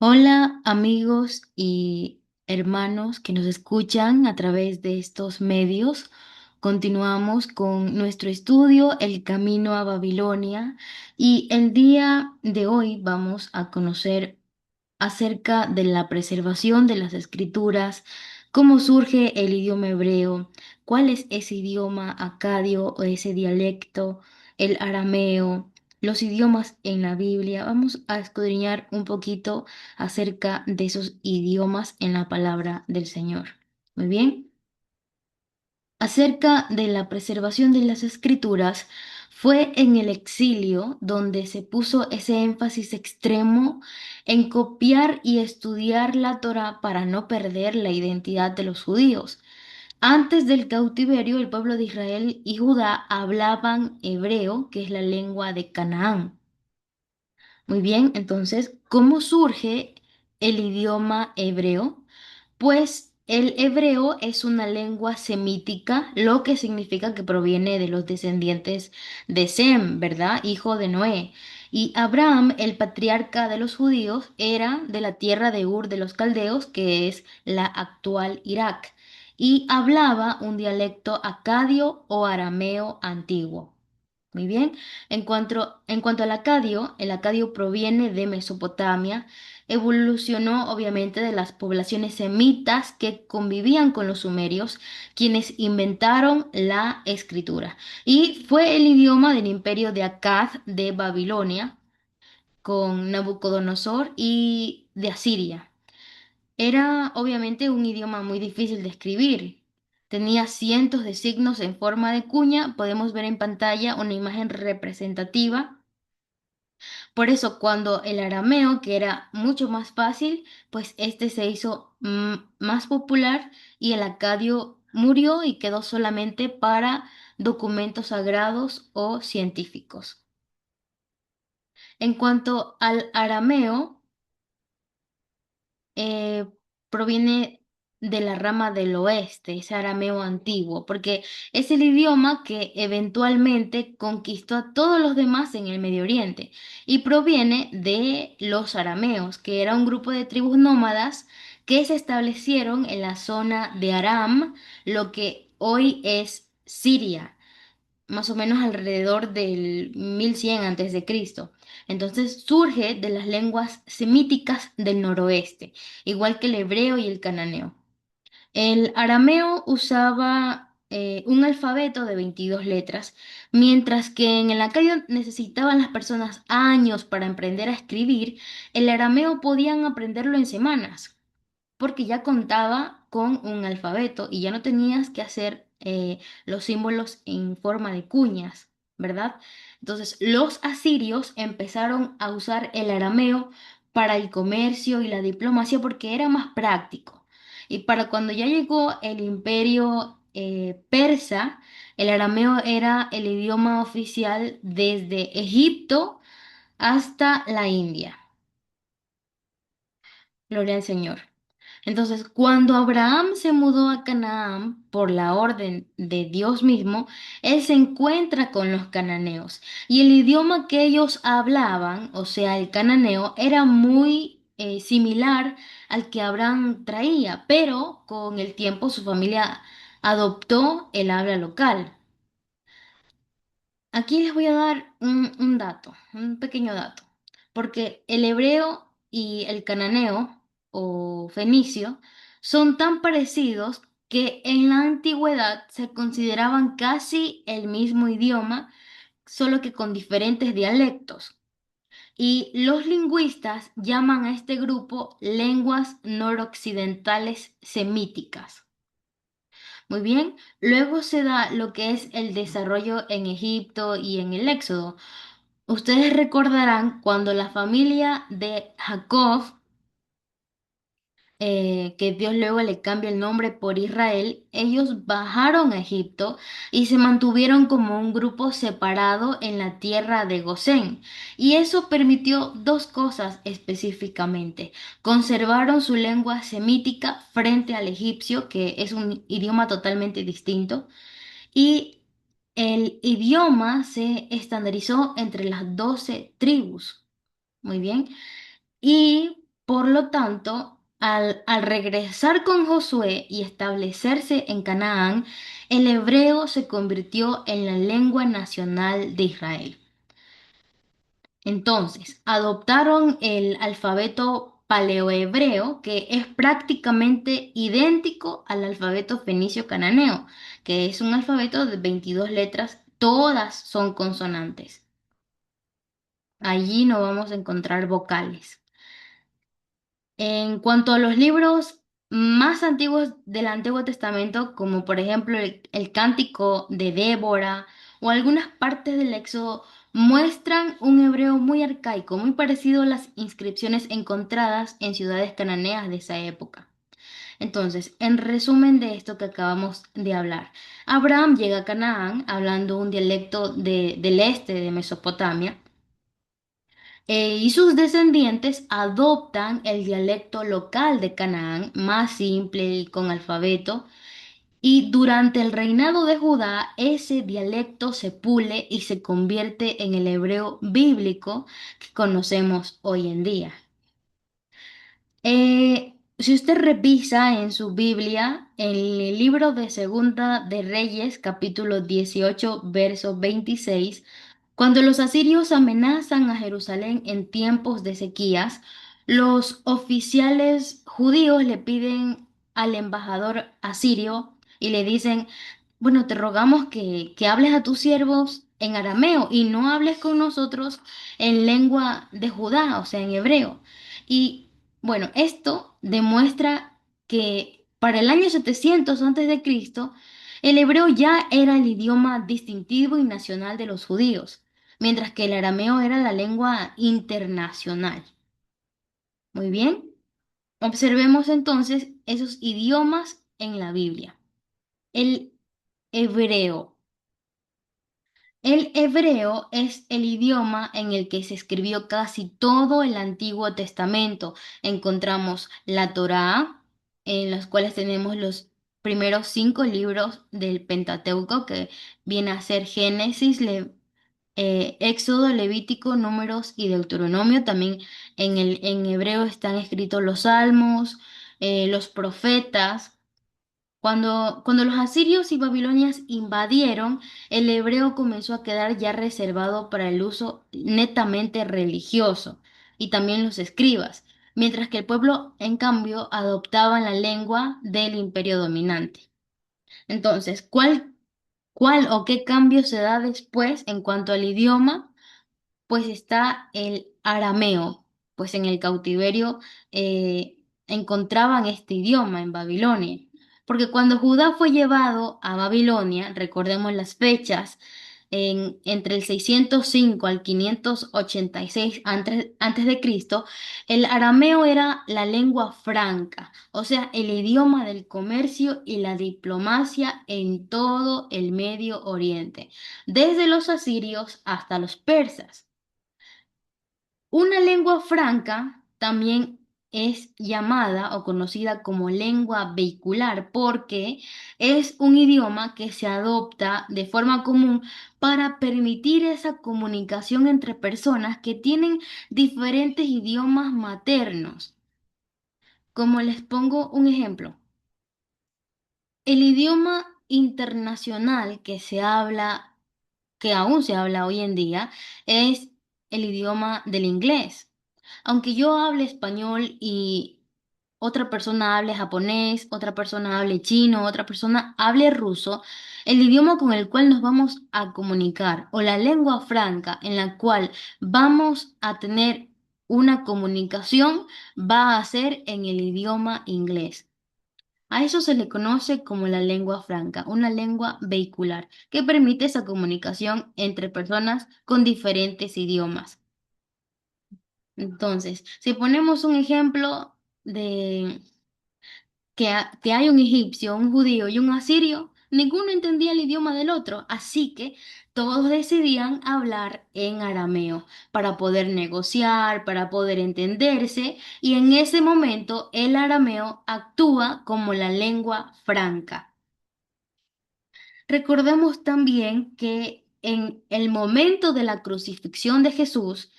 Hola amigos y hermanos que nos escuchan a través de estos medios. Continuamos con nuestro estudio El Camino a Babilonia y el día de hoy vamos a conocer acerca de la preservación de las escrituras, cómo surge el idioma hebreo, cuál es ese idioma acadio o ese dialecto, el arameo, los idiomas en la Biblia. Vamos a escudriñar un poquito acerca de esos idiomas en la palabra del Señor. Muy bien. Acerca de la preservación de las escrituras, fue en el exilio donde se puso ese énfasis extremo en copiar y estudiar la Torá para no perder la identidad de los judíos. Antes del cautiverio, el pueblo de Israel y Judá hablaban hebreo, que es la lengua de Canaán. Muy bien, entonces, ¿cómo surge el idioma hebreo? Pues el hebreo es una lengua semítica, lo que significa que proviene de los descendientes de Sem, ¿verdad? Hijo de Noé. Y Abraham, el patriarca de los judíos, era de la tierra de Ur de los Caldeos, que es la actual Irak, y hablaba un dialecto acadio o arameo antiguo. Muy bien. En cuanto al acadio, el acadio proviene de Mesopotamia, evolucionó obviamente de las poblaciones semitas que convivían con los sumerios, quienes inventaron la escritura. Y fue el idioma del imperio de Akkad de Babilonia, con Nabucodonosor y de Asiria. Era obviamente un idioma muy difícil de escribir. Tenía cientos de signos en forma de cuña. Podemos ver en pantalla una imagen representativa. Por eso, cuando el arameo, que era mucho más fácil, pues este se hizo más popular y el acadio murió y quedó solamente para documentos sagrados o científicos. En cuanto al arameo, eh, proviene de la rama del oeste, ese arameo antiguo, porque es el idioma que eventualmente conquistó a todos los demás en el Medio Oriente y proviene de los arameos, que era un grupo de tribus nómadas que se establecieron en la zona de Aram, lo que hoy es Siria, más o menos alrededor del 1100 antes de Cristo. Entonces surge de las lenguas semíticas del noroeste, igual que el hebreo y el cananeo. El arameo usaba un alfabeto de 22 letras, mientras que en el acadio necesitaban las personas años para aprender a escribir. El arameo podían aprenderlo en semanas porque ya contaba con un alfabeto y ya no tenías que hacer los símbolos en forma de cuñas, ¿verdad? Entonces, los asirios empezaron a usar el arameo para el comercio y la diplomacia porque era más práctico. Y para cuando ya llegó el imperio persa, el arameo era el idioma oficial desde Egipto hasta la India. Gloria al Señor. Entonces, cuando Abraham se mudó a Canaán por la orden de Dios mismo, él se encuentra con los cananeos y el idioma que ellos hablaban, o sea, el cananeo, era muy similar al que Abraham traía, pero con el tiempo su familia adoptó el habla local. Aquí les voy a dar un dato, un pequeño dato, porque el hebreo y el cananeo o fenicio son tan parecidos que en la antigüedad se consideraban casi el mismo idioma, solo que con diferentes dialectos. Y los lingüistas llaman a este grupo lenguas noroccidentales semíticas. Muy bien, luego se da lo que es el desarrollo en Egipto y en el Éxodo. Ustedes recordarán cuando la familia de Jacob, que Dios luego le cambia el nombre por Israel, ellos bajaron a Egipto y se mantuvieron como un grupo separado en la tierra de Gosén. Y eso permitió dos cosas específicamente. Conservaron su lengua semítica frente al egipcio, que es un idioma totalmente distinto, y el idioma se estandarizó entre las 12 tribus. Muy bien. Por lo tanto, al regresar con Josué y establecerse en Canaán, el hebreo se convirtió en la lengua nacional de Israel. Entonces, adoptaron el alfabeto paleohebreo, que es prácticamente idéntico al alfabeto fenicio cananeo, que es un alfabeto de 22 letras, todas son consonantes. Allí no vamos a encontrar vocales. En cuanto a los libros más antiguos del Antiguo Testamento, como por ejemplo el Cántico de Débora o algunas partes del Éxodo, muestran un hebreo muy arcaico, muy parecido a las inscripciones encontradas en ciudades cananeas de esa época. Entonces, en resumen de esto que acabamos de hablar, Abraham llega a Canaán hablando un dialecto del este de Mesopotamia, y sus descendientes adoptan el dialecto local de Canaán, más simple y con alfabeto, y durante el reinado de Judá ese dialecto se pule y se convierte en el hebreo bíblico que conocemos hoy en día. Si usted revisa en su Biblia, en el libro de Segunda de Reyes, capítulo 18, verso 26, cuando los asirios amenazan a Jerusalén en tiempos de sequías, los oficiales judíos le piden al embajador asirio y le dicen, bueno, te rogamos que hables a tus siervos en arameo y no hables con nosotros en lengua de Judá, o sea, en hebreo. Y bueno, esto demuestra que para el año 700 antes de Cristo, el hebreo ya era el idioma distintivo y nacional de los judíos, mientras que el arameo era la lengua internacional. Muy bien, observemos entonces esos idiomas en la Biblia. El hebreo. El hebreo es el idioma en el que se escribió casi todo el Antiguo Testamento. Encontramos la Torá, en los cuales tenemos los primeros 5 libros del Pentateuco, que viene a ser Génesis, Éxodo, Levítico, Números y Deuteronomio. También en hebreo están escritos los Salmos, los profetas. Cuando los asirios y babilonias invadieron, el hebreo comenzó a quedar ya reservado para el uso netamente religioso y también los escribas, mientras que el pueblo, en cambio, adoptaba la lengua del imperio dominante. Entonces, ¿cuál o qué cambio se da después en cuanto al idioma? Pues está el arameo, pues en el cautiverio encontraban este idioma en Babilonia. Porque cuando Judá fue llevado a Babilonia, recordemos las fechas, entre el 605 al 586 antes de Cristo, el arameo era la lengua franca, o sea, el idioma del comercio y la diplomacia en todo el Medio Oriente, desde los asirios hasta los persas. Una lengua franca también es llamada o conocida como lengua vehicular porque es un idioma que se adopta de forma común para permitir esa comunicación entre personas que tienen diferentes idiomas maternos. Como les pongo un ejemplo, el idioma internacional que aún se habla hoy en día, es el idioma del inglés. Aunque yo hable español y otra persona hable japonés, otra persona hable chino, otra persona hable ruso, el idioma con el cual nos vamos a comunicar o la lengua franca en la cual vamos a tener una comunicación va a ser en el idioma inglés. A eso se le conoce como la lengua franca, una lengua vehicular, que permite esa comunicación entre personas con diferentes idiomas. Entonces, si ponemos un ejemplo de que hay un egipcio, un judío y un asirio, ninguno entendía el idioma del otro, así que todos decidían hablar en arameo para poder negociar, para poder entenderse, y en ese momento el arameo actúa como la lengua franca. Recordemos también que en el momento de la crucifixión de Jesús,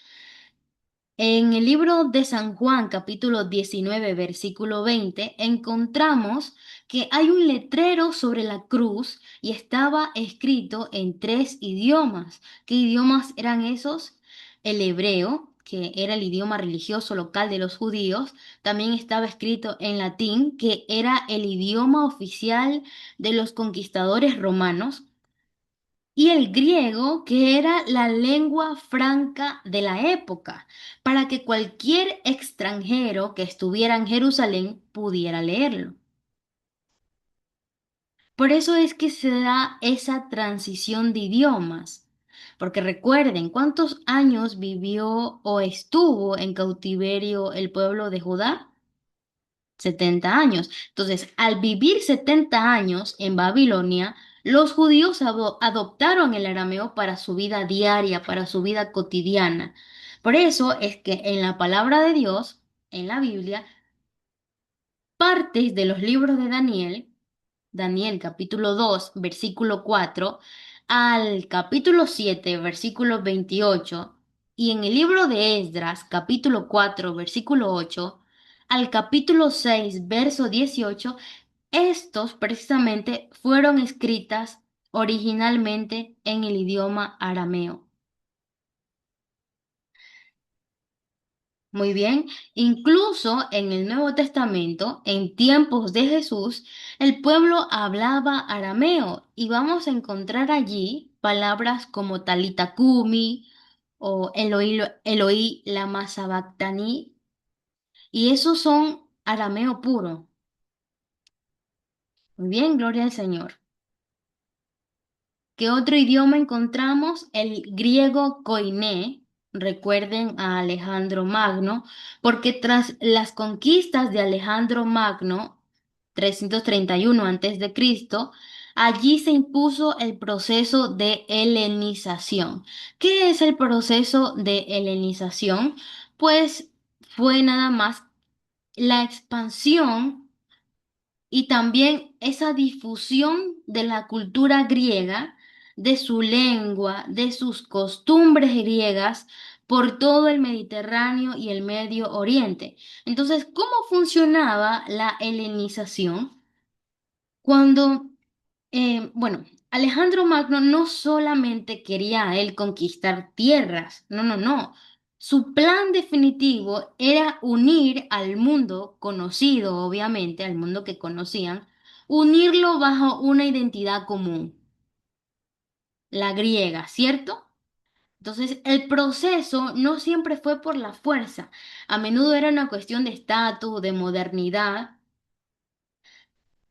En el libro de San Juan, capítulo 19, versículo 20, encontramos que hay un letrero sobre la cruz y estaba escrito en tres idiomas. ¿Qué idiomas eran esos? El hebreo, que era el idioma religioso local de los judíos, también estaba escrito en latín, que era el idioma oficial de los conquistadores romanos, y el griego, que era la lengua franca de la época, para que cualquier extranjero que estuviera en Jerusalén pudiera leerlo. Por eso es que se da esa transición de idiomas, porque recuerden cuántos años vivió o estuvo en cautiverio el pueblo de Judá. 70 años. Entonces, al vivir 70 años en Babilonia, los judíos adoptaron el arameo para su vida diaria, para su vida cotidiana. Por eso es que en la palabra de Dios, en la Biblia, partes de los libros de Daniel, Daniel capítulo 2 versículo 4 al capítulo 7 versículo 28, y en el libro de Esdras, capítulo 4 versículo 8 al capítulo 6 verso 18, estos precisamente fueron escritas originalmente en el idioma arameo. Muy bien, incluso en el Nuevo Testamento, en tiempos de Jesús, el pueblo hablaba arameo y vamos a encontrar allí palabras como Talita Kumi o Eloí, Eloí lama sabactani, y esos son arameo puro. Muy bien, gloria al Señor. ¿Qué otro idioma encontramos? El griego koiné. Recuerden a Alejandro Magno, porque tras las conquistas de Alejandro Magno, 331 a.C., allí se impuso el proceso de helenización. ¿Qué es el proceso de helenización? Pues fue nada más la expansión y también esa difusión de la cultura griega, de su lengua, de sus costumbres griegas por todo el Mediterráneo y el Medio Oriente. Entonces, ¿cómo funcionaba la helenización? Cuando bueno, Alejandro Magno no solamente quería él conquistar tierras, no, no, no. Su plan definitivo era unir al mundo conocido, obviamente, al mundo que conocían, unirlo bajo una identidad común, la griega, ¿cierto? Entonces, el proceso no siempre fue por la fuerza, a menudo era una cuestión de estatus, de modernidad.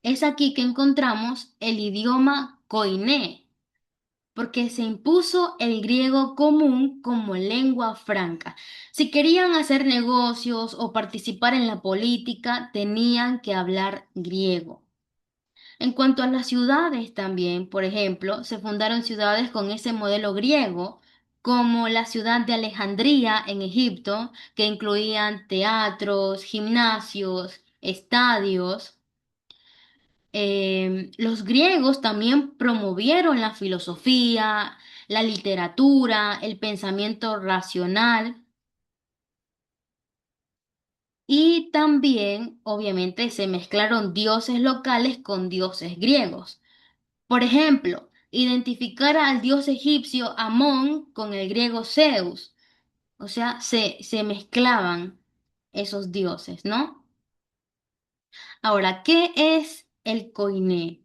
Es aquí que encontramos el idioma koiné, porque se impuso el griego común como lengua franca. Si querían hacer negocios o participar en la política, tenían que hablar griego. En cuanto a las ciudades también, por ejemplo, se fundaron ciudades con ese modelo griego, como la ciudad de Alejandría en Egipto, que incluían teatros, gimnasios, estadios. Los griegos también promovieron la filosofía, la literatura, el pensamiento racional, y también, obviamente, se mezclaron dioses locales con dioses griegos. Por ejemplo, identificar al dios egipcio Amón con el griego Zeus. O sea, se mezclaban esos dioses, ¿no? Ahora, ¿qué es el koiné?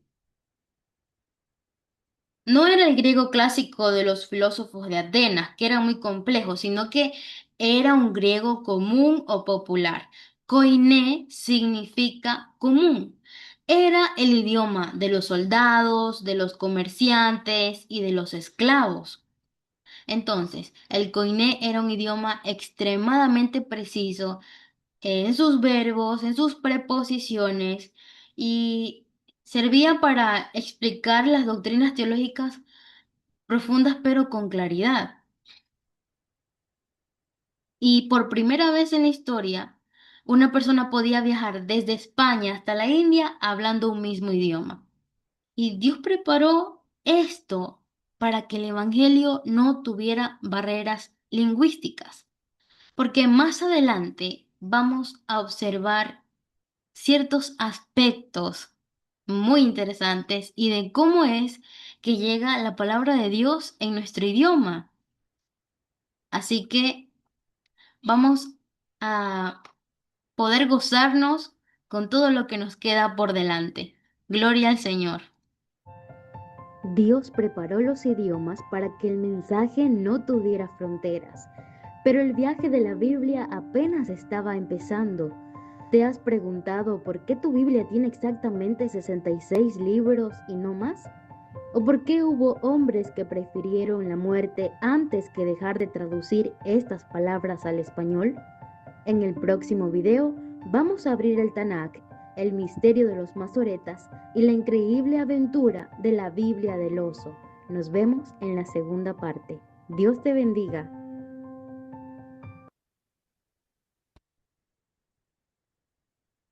No era el griego clásico de los filósofos de Atenas, que era muy complejo, sino que era un griego común o popular. Koiné significa común. Era el idioma de los soldados, de los comerciantes y de los esclavos. Entonces, el koiné era un idioma extremadamente preciso en sus verbos, en sus preposiciones, y servía para explicar las doctrinas teológicas profundas pero con claridad. Y por primera vez en la historia, una persona podía viajar desde España hasta la India hablando un mismo idioma. Y Dios preparó esto para que el Evangelio no tuviera barreras lingüísticas. porque más adelante vamos a observar ciertos aspectos muy interesantes y de cómo es que llega la palabra de Dios en nuestro idioma. Así que vamos a poder gozarnos con todo lo que nos queda por delante. Gloria al Señor. Dios preparó los idiomas para que el mensaje no tuviera fronteras, pero el viaje de la Biblia apenas estaba empezando. ¿Te has preguntado por qué tu Biblia tiene exactamente 66 libros y no más? ¿O por qué hubo hombres que prefirieron la muerte antes que dejar de traducir estas palabras al español? En el próximo video vamos a abrir el Tanakh, el misterio de los masoretas y la increíble aventura de la Biblia del oso. Nos vemos en la segunda parte. Dios te bendiga.